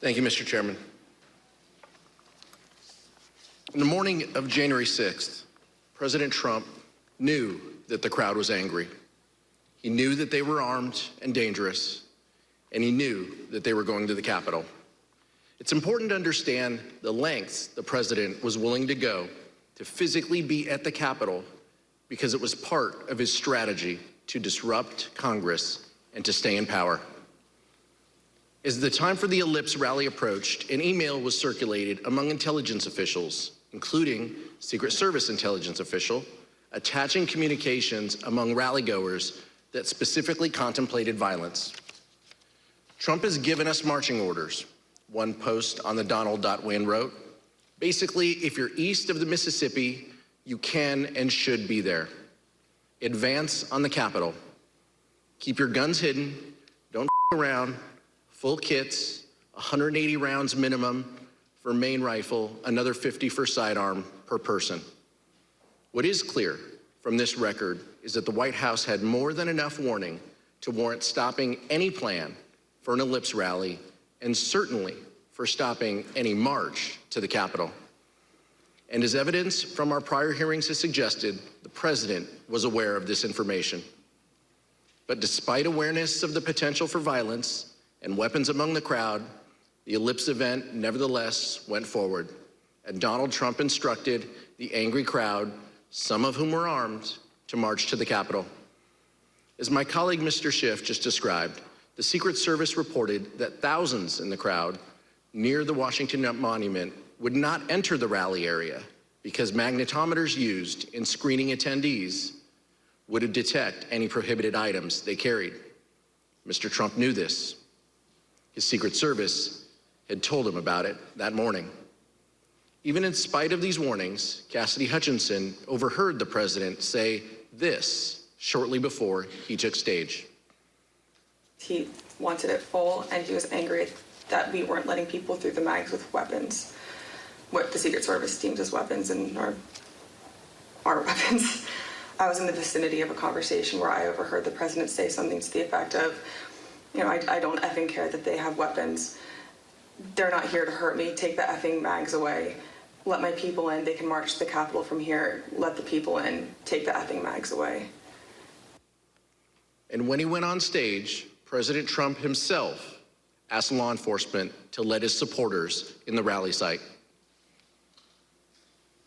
Thank you, Mr. Chairman. In the morning of January 6th, President Trump knew that the crowd was angry. He knew that they were armed and dangerous, and he knew that they were going to the Capitol. It's important to understand the lengths the president was willing to go to physically be at the Capitol because it was part of his strategy to disrupt Congress and to stay in power. As the time for the Ellipse rally approached, an email was circulated among intelligence officials, including Secret Service intelligence official, attaching communications among rallygoers that specifically contemplated violence. Trump has given us marching orders. One post on the Donald.win wrote, basically, if you're east of the Mississippi, you can and should be there. Advance on the Capitol. Keep your guns hidden, don't around, full kits, 180 rounds minimum for main rifle, another 50 for sidearm per person. What is clear from this record is that the White House had more than enough warning to warrant stopping any plan for an Ellipse rally and certainly for stopping any march to the Capitol. And as evidence from our prior hearings has suggested, the president was aware of this information. But despite awareness of the potential for violence and weapons among the crowd, the Ellipse event nevertheless went forward, and Donald Trump instructed the angry crowd, some of whom were armed, to march to the Capitol. As my colleague Mr. Schiff just described, the Secret Service reported that thousands in the crowd near the Washington Monument would not enter the rally area because magnetometers used in screening attendees would detect any prohibited items they carried. Mr. Trump knew this. His Secret Service had told him about it that morning. Even in spite of these warnings, Cassidy Hutchinson overheard the president say this shortly before he took stage. He wanted it full, and he was angry that we weren't letting people through the mags with weapons, what the Secret Service deems as weapons and our weapons. I was in the vicinity of a conversation where I overheard the president say something to the effect of, I don't effing care that they have weapons. They're not here to hurt me. Take the effing mags away. Let my people in. They can march to the Capitol from here. Let the people in. Take the effing mags away. And when he went on stage, President Trump himself asked law enforcement to let his supporters in the rally site.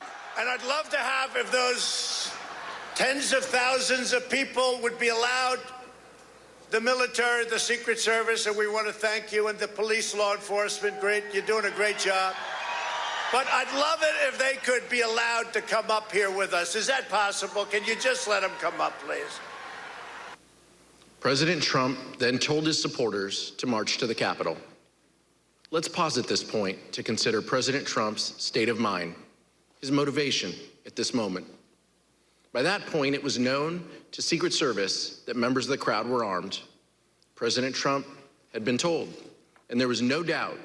And I'd love to have, if those tens of thousands of people would be allowed, the military, the Secret Service, and we want to thank you, and the police, law enforcement, great, you're doing a great job. But I'd love it if they could be allowed to come up here with us. Is that possible? Can you just let them come up, please? President Trump then told his supporters to march to the Capitol. Let's pause at this point to consider President Trump's state of mind, his motivation at this moment. By that point, it was known to Secret Service that members of the crowd were armed. President Trump had been told, and there was no doubt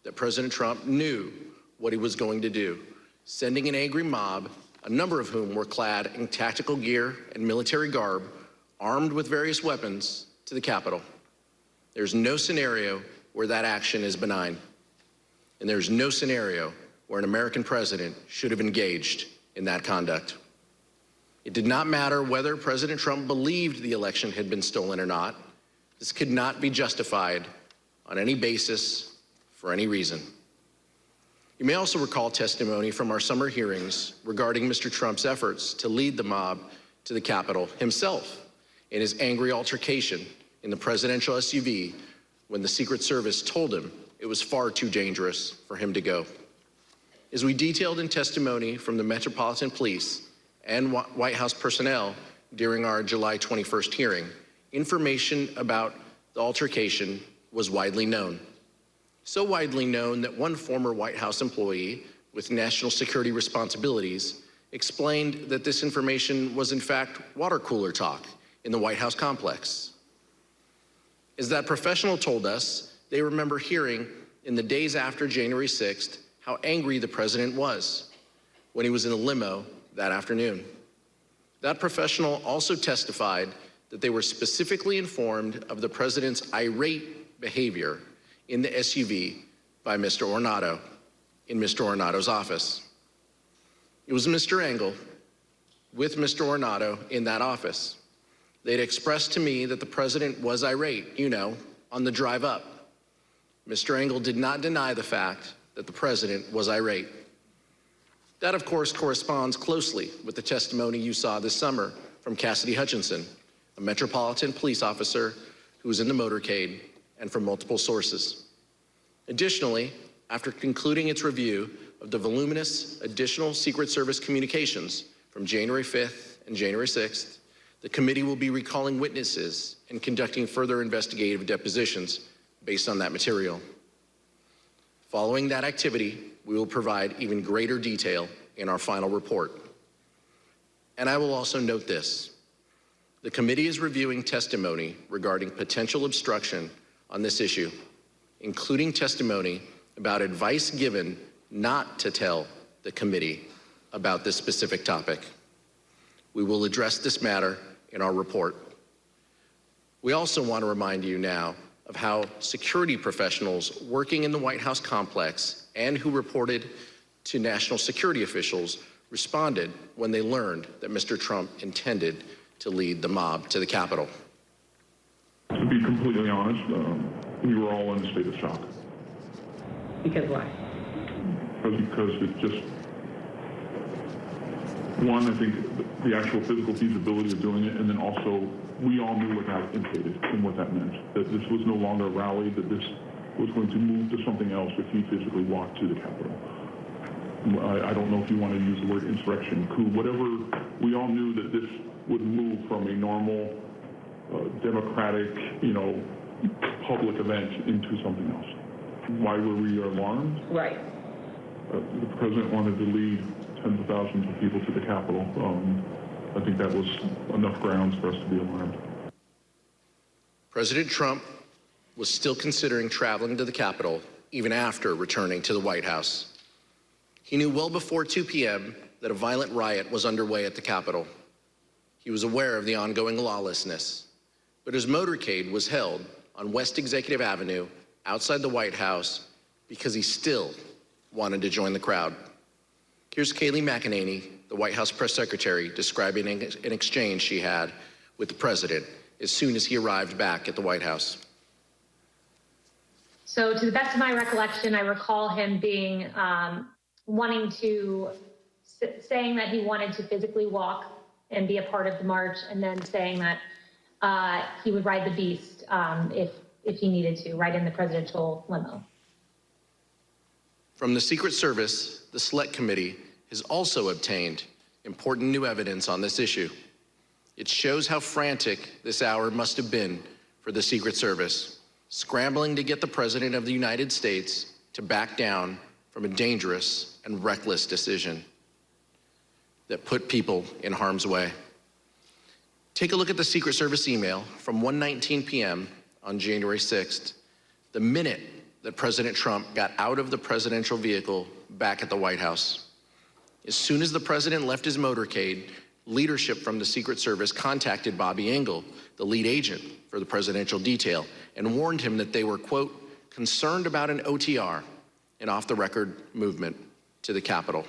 that President Trump knew what he was going to do, sending an angry mob, a number of whom were clad in tactical gear and military garb, armed with various weapons, to the Capitol. There's no scenario where that action is benign. And there's no scenario where an American president should have engaged in that conduct. It did not matter whether President Trump believed the election had been stolen or not. This could not be justified on any basis for any reason. You may also recall testimony from our summer hearings regarding Mr. Trump's efforts to lead the mob to the Capitol himself in his angry altercation in the presidential SUV when the Secret Service told him it was far too dangerous for him to go. As we detailed in testimony from the Metropolitan Police and White House personnel during our July 21st hearing, information about the altercation was widely known. So widely known that one former White House employee with national security responsibilities explained that this information was in fact water cooler talk in the White House complex. As that professional told us, they remember hearing in the days after January 6th how angry the president was when he was in a limo that afternoon. That professional also testified that they were specifically informed of the president's irate behavior in the SUV by Mr. Ornato in Mr. Ornato's office. It was Mr. Engel with Mr. Ornato in that office. They'd expressed to me that the president was irate, on the drive up. Mr. Engel did not deny the fact that the president was irate. That, of course, corresponds closely with the testimony you saw this summer from Cassidy Hutchinson, a Metropolitan Police officer who was in the motorcade, and from multiple sources. Additionally, after concluding its review of the voluminous additional Secret Service communications from January 5th and January 6th, the committee will be recalling witnesses and conducting further investigative depositions based on that material. Following that activity, we will provide even greater detail in our final report. And I will also note this. The committee is reviewing testimony regarding potential obstruction on this issue, including testimony about advice given not to tell the committee about this specific topic. We will address this matter in our report. We also want to remind you now of how security professionals working in the White House complex and who reported to national security officials responded when they learned that Mr. Trump intended to lead the mob to the Capitol. To be completely honest, we were all in a state of shock. Because why? Because it just, one, I think the actual physical feasibility of doing it, and then also we all knew what that implicated and what that meant. That this was no longer a rally, that this was going to move to something else if he physically walked to the Capitol. I don't know if you want to use the word insurrection, coup, whatever. We all knew that this would move from a normal, democratic, public event into something else. Why were we alarmed? Right. The president wanted to lead tens of thousands of people to the Capitol. I think that was enough grounds for us to be alarmed. President Trump was still considering traveling to the Capitol even after returning to the White House. He knew well before 2 p.m. that a violent riot was underway at the Capitol. He was aware of the ongoing lawlessness, but his motorcade was held on West Executive Avenue outside the White House because he still wanted to join the crowd. Here's Kayleigh McEnany, the White House press secretary, describing an exchange she had with the president as soon as he arrived back at the White House. So to the best of my recollection, I recall him being saying that he wanted to physically walk and be a part of the march, and then saying that he would ride the beast if he needed to, ride in the presidential limo. From the Secret Service, the Select Committee has also obtained important new evidence on this issue. It shows how frantic this hour must have been for the Secret Service, scrambling to get the President of the United States to back down from a dangerous and reckless decision that put people in harm's way. Take a look at the Secret Service email from 1:19 p.m. on January 6th, the minute that President Trump got out of the presidential vehicle back at the White House. As soon as the president left his motorcade, leadership from the Secret Service contacted Bobby Engel, the lead agent for the presidential detail, and warned him that they were, quote, concerned about an OTR, an off-the-record movement to the Capitol.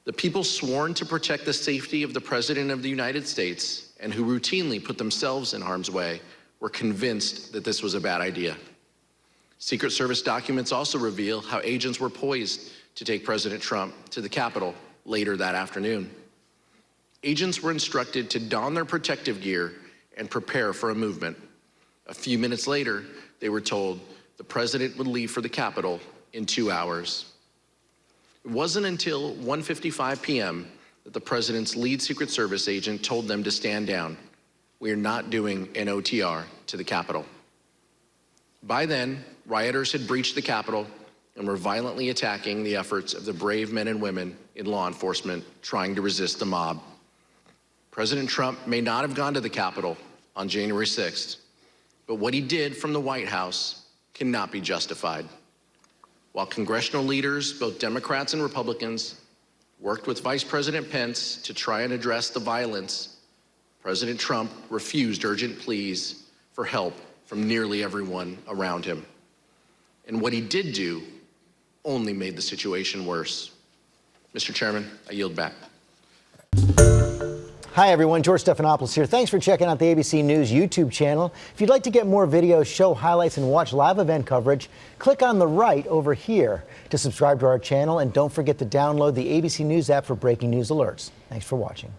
The people sworn to protect the safety of the President of the United States and who routinely put themselves in harm's way were convinced that this was a bad idea. Secret Service documents also reveal how agents were poised to take President Trump to the Capitol later that afternoon. Agents were instructed to don their protective gear and prepare for a movement. A few minutes later, they were told the president would leave for the Capitol in 2 hours. It wasn't until 1:55 p.m. that the president's lead Secret Service agent told them to stand down. We are not doing an OTR to the Capitol. By then, rioters had breached the Capitol and were violently attacking the efforts of the brave men and women in law enforcement trying to resist the mob. President Trump may not have gone to the Capitol on January 6th, but what he did from the White House cannot be justified. While congressional leaders, both Democrats and Republicans, worked with Vice President Pence to try and address the violence, President Trump refused urgent pleas for help from nearly everyone around him. And what he did do only made the situation worse. Mr. Chairman, I yield back. Hi, everyone. George Stephanopoulos here. Thanks for checking out the ABC News YouTube channel. If you'd like to get more videos, show highlights, and watch live event coverage, click on the right over here to subscribe to our channel. And don't forget to download the ABC News app for breaking news alerts. Thanks for watching.